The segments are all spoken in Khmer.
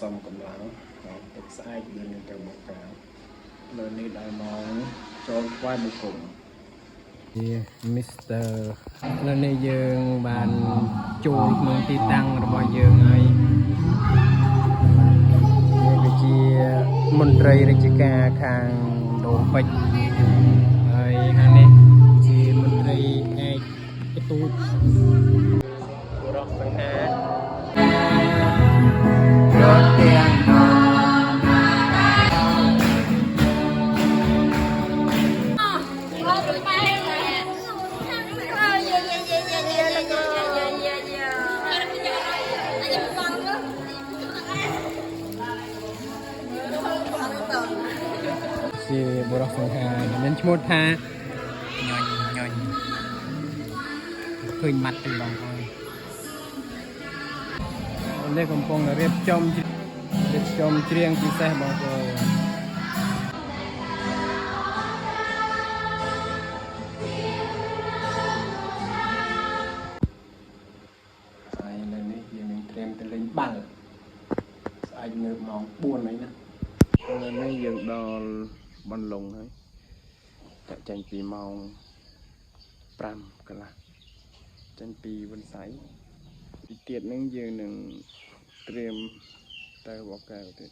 សំកម្លាំងទឹកស្អែកយើងទៅមកកាលើនេះដល់មកចូលថ្វាយបង្គំមីស្ទ័រនៅនេះយើងបានចូលក្នុងទីតាំងរបស់យើងហើយនេះគឺជាមន្ត្រីរាជការខាងដូនពេជ្រហើយខាងនេះជាមន្ត្រីឯកទូតរកសង្ហាយកទាំងជាបុរសសង្ហាមានឈ្មោះថាញញឃើញម៉ាត់ទៅបងប្អូននេះកំពុងរៀបចំច្រៀងពិសេសបងប្អូនហើយនៅនេះយើងនឹងត្រៀមទៅលេងបាល់ស្អែកនៅម៉ោង 4 ហើយណានៅនេះយើងដល់បន្លុងហើយចាក់ចេញពីម៉ោង 5 កន្លះចេញពីវិនស័យទីទៀតនឹងយើងនឹងត្រៀមទៅបកកែវទៀត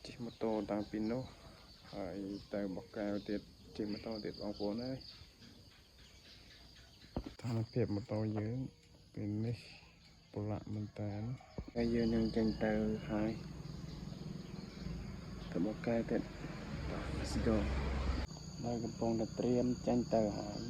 ជិះម៉ូតូតាំងពីនោះហើយទៅបកកែវទៀតជិះម៉ូតូទៀតបងប្អូនហើយស្ថានភាពម៉ូតូយើងពេលនេះប្រឡាក់មែនតើហើយយើងនឹងចេញទៅហើយទៅបកកែវទៀត Let's go ហើយកំពុងតែត្រៀមចេញទៅហើយ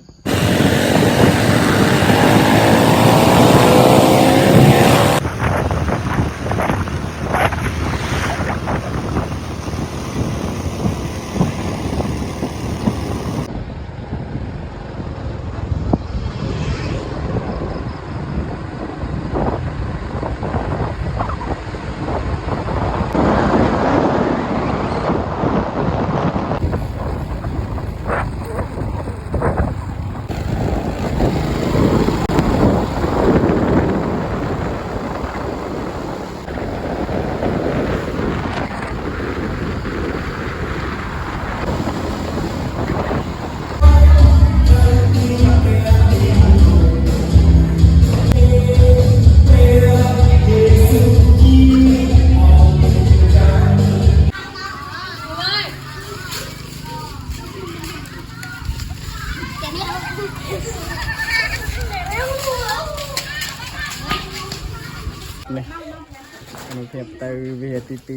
នេះអនុភាពទៅវាទី2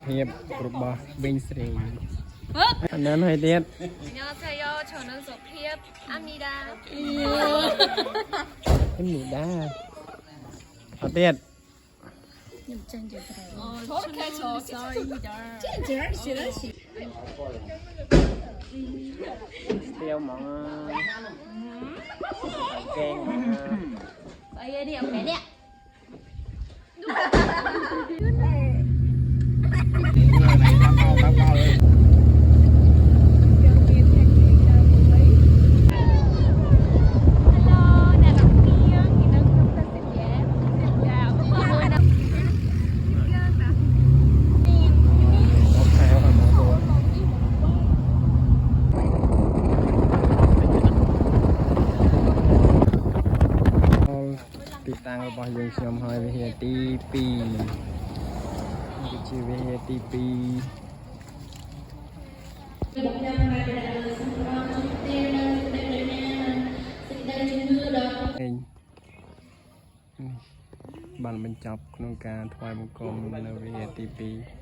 ភាពរបស់ប៊េងស្រីអនហើយទៀត 안녕하세요. 저는 소피압입니다. 입니다. 어때요? 저렇게 저기다. tiêu món kem Đây đi ông bé nè.តាំងរបស់យើងខ្ញុំហើយវិហារទី 2 នេះជាវិហារទី 2 បានបញ្ចប់ក្នុងការថ្វាយបង្គំនៅវិហារទី 2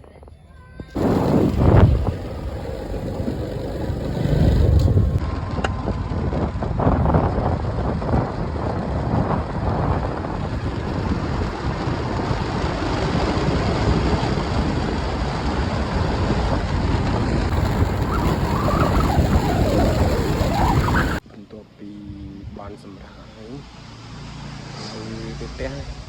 បានសម្រាប់ហើយទៅផ្ទះ